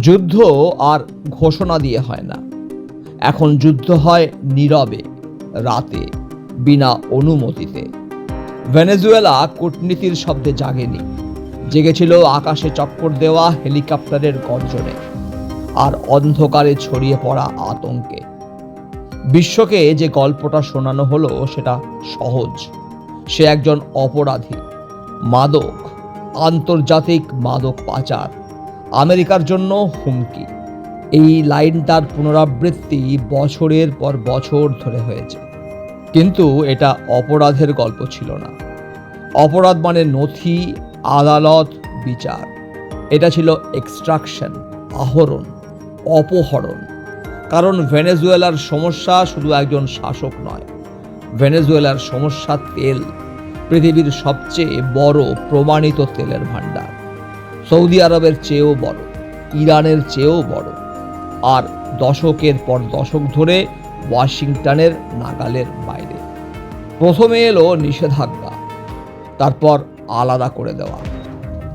যুদ্ধ আর ঘোষণা দিয়ে হয় না, এখন যুদ্ধ হয় নীরবে, রাতে, বিনা অনুমতিতে। ভেনেজুয়েলা কূটনীতির শব্দে জাগেনি, জেগেছিল আকাশে চক্কর দেওয়া হেলিকপ্টারের গর্জনে আর অন্ধকারে ছড়িয়ে পড়া আতঙ্কে। বিশ্বকে যে গল্পটা শোনানো হলো সেটা সহজ। সে একজন অপরাধী, মাদক, আন্তর্জাতিক মাদক পাচার, আমেরিকার জন্য হুমকি। এই লাইনটার পুনরাবৃত্তি বছরের পর বছর ধরে হয়েছে। কিন্তু এটা অপরাধের গল্প ছিল না। অপরাধ মানে নথি, আদালত, বিচার। এটা ছিল এক্সট্রাকশন, আহরণ, অপহরণ। কারণ ভেনেজুয়েলার সমস্যা শুধু একজন শাসক নয়, ভেনেজুয়েলার সমস্যা তেল, পৃথিবীর সবচেয়ে বড় প্রমাণিত তেলের ভাণ্ডার, সৌদি আরবের চেয়েও বড়, ইরানের চেয়েও বড়। আর দশকের পর দশক ধরে ওয়াশিংটনের নাগালের বাইরে। প্রথমে এলো নিষেধাজ্ঞা, তারপর আলাদা করে দেওয়া,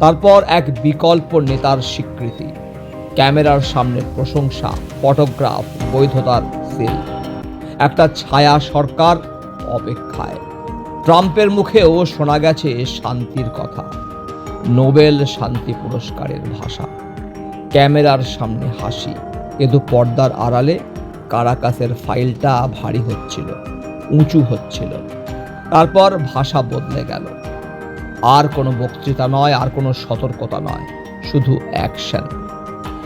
তারপর এক বিকল্প নেতার স্বীকৃতি, ক্যামেরার সামনে প্রশংসা, ফটোগ্রাফ, বৈধতার সিল। একটা ছায়া সরকার অপেক্ষায়। ট্রাম্পের মুখেও শোনা গেছে শান্তির কথা, নোবেল শান্তি পুরস্কারের ভাষা। ক্যামেরার সামনে হাসি, কিন্তু পর্দার আড়ালে কারাকাসের ফাইলটা ভারী হচ্ছিল, উঁচু হচ্ছিল। তারপর ভাষা বদলে গেল। আর কোনো বক্তৃতা নয়, আর কোনো সতর্কতা নয়, শুধু অ্যাকশন।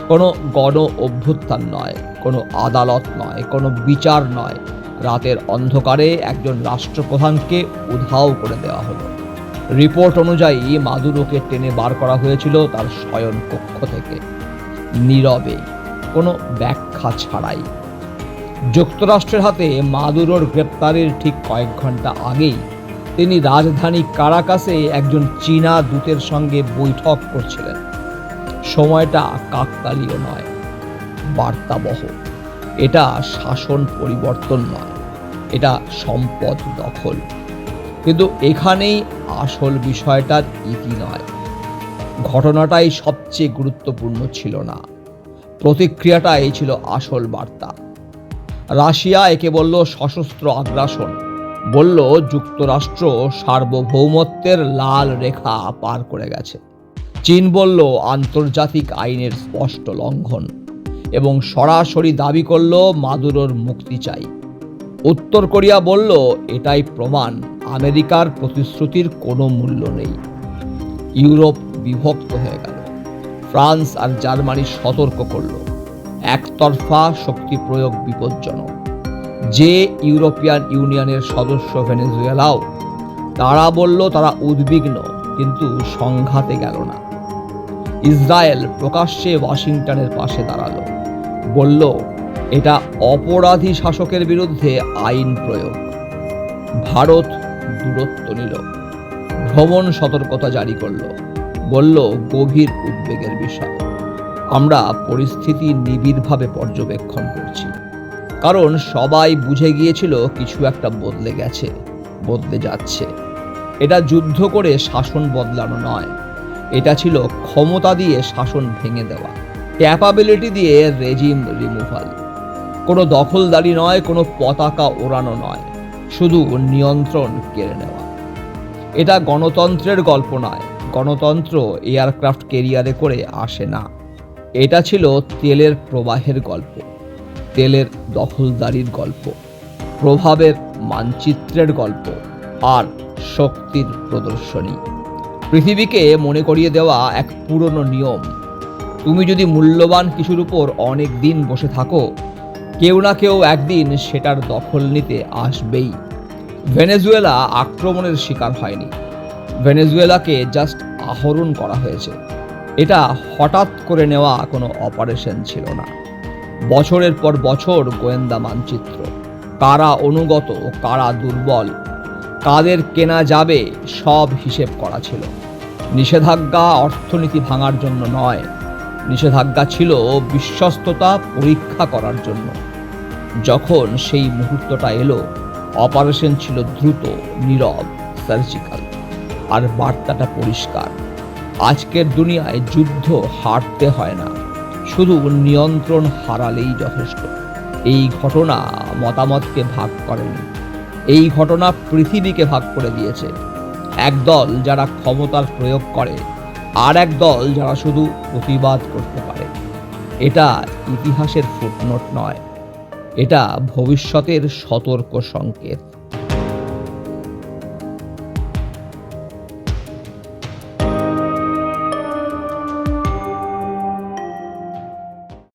কোনো গণ অভ্যুত্থান নয়, কোনো আদালত নয়, কোনো বিচার নয়। রাতের অন্ধকারে একজন রাষ্ট্রপ্রধানকে উধাও করে দেওয়া হলো। রিপোর্ট অনুযায়ী মাদুরোকে টেনে বার করা হয়েছিল তার শয়ন কক্ষ থেকে, নীরবে, কোনো ব্যাখ্যা ছাড়াই। যুক্তরাষ্ট্রের হাতে মাদুরোর গ্রেপ্তারের ঠিক কয়েক ঘন্টা আগেই তিনি রাজধানী কারাকাসে একজন চীনা দূতের সঙ্গে বৈঠক করছিলেন। সময়টা কাকতালীয় নয়, বার্তাবহ। এটা শাসন পরিবর্তন নয়, এটা সম্পদ দখল। কিন্তু এখানেই আসল বিষয়টার ইতি নয়। ঘটনাটাই সবচেয়ে গুরুত্বপূর্ণ ছিল না, প্রতিক্রিয়াটাই ছিল আসল বার্তা। রাশিয়া একে বলল সশস্ত্র আগ্রাসন, বলল যুক্তরাষ্ট্র সার্বভৌমত্বের লাল রেখা পার করে গেছে। চীন বলল আন্তর্জাতিক আইনের স্পষ্ট লঙ্ঘন, এবং সরাসরি দাবি করল মাদুরোর মুক্তি চাই। উত্তর কোরিয়া বলল এটাই প্রমাণ আমেরিকার প্রতিশ্রুতির কোনো মূল্য নেই। ইউরোপ বিভক্ত হয়ে গেল। ফ্রান্স আর জার্মানি সতর্ক করল, একতরফা শক্তি প্রয়োগ বিপজ্জনক। যে ইউরোপিয়ান ইউনিয়নের সদস্য ভেনেজুয়েলাও, তারা বলল তারা উদ্বিগ্ন, কিন্তু সংঘাতে গেল না। ইসরায়েল প্রকাশ্যে ওয়াশিংটনের পাশে দাঁড়ালো, বলল এটা অপরাধী শাসকের বিরুদ্ধে আইন প্রয়োগ। ভারত দূরত্ব নিল, ভ্রমণ সতর্কতা জারি করল, বলল গভীর উদ্বেগের বিষয়। আমরা পরিস্থিতি নিবিড়ভাবে পর্যবেক্ষণ করছি, কারণ সবাই বুঝে গিয়েছিল কিছু একটা বদলে গেছে, বদলে যাচ্ছে। এটা যুদ্ধ করে শাসন বদলানো নয়, এটা ছিল ক্ষমতা দিয়ে শাসন ভেঙে দেওয়া, ক্যাপাবিলিটি দিয়ে রেজিম রিমুভাল। কোনো দখলদারি নয়, কোনো পতাকা ওড়ানো নয়, শুধু নিয়ন্ত্রণ কেড়ে নেওয়া। এটা গণতন্ত্রের গল্প নয়, গণতন্ত্র এয়ারক্রাফট ক্যারিয়ারে করে আসে না। এটা ছিল তেলের প্রবাহের গল্প, তেলের দখলদারির গল্প, প্রভাবের মানচিত্রের গল্প, আর শক্তির প্রদর্শনী। পৃথিবীকে মনে করিয়ে দেওয়া এক পুরনো নিয়ম, তুমি যদি মূল্যবান কিছুর উপর অনেক দিন বসে থাকো, কেউ না কেউ একদিন সেটার দখল নিতে আসবেই। ভেনেজুয়েলা আক্রমণের শিকার হয়নি, ভেনেজুয়েলাকে জাস্ট আহরণ করা হয়েছে। এটা হঠাৎ করে নেওয়া কোনো অপারেশন ছিল না। বছরের পর বছর গোয়েন্দা মানচিত্র, কারা অনুগত, কারা দুর্বল, কাদের কেনা যাবে, সব হিসেব করা ছিল। নিষেধাজ্ঞা অর্থনীতি ভাঙার জন্য নয়, নিষেধাজ্ঞা ছিল বিশ্বস্ততা পরীক্ষা করার জন্য। যখন সেই মুহূর্তটা এলো, অপারেশন ছিল দ্রুত, নীরব, সার্জিক্যাল। আর বার্তাটা পরিষ্কার, আজকের দুনিয়ায় যুদ্ধ হারতে হয় না, শুধু নিয়ন্ত্রণ হারালেই যথেষ্ট। এই ঘটনা মতামতকে ভাগ করেনি, এই ঘটনা পৃথিবীকে ভাগ করে দিয়েছে। একদল যারা ক্ষমতার প্রয়োগ করে, আর এক দল যারা শুধু প্রতিবাদ করতে পারে। এটা ইতিহাসের ফুটনোট নয়, এটা ভবিষ্যতের সতর্ক সংকেত।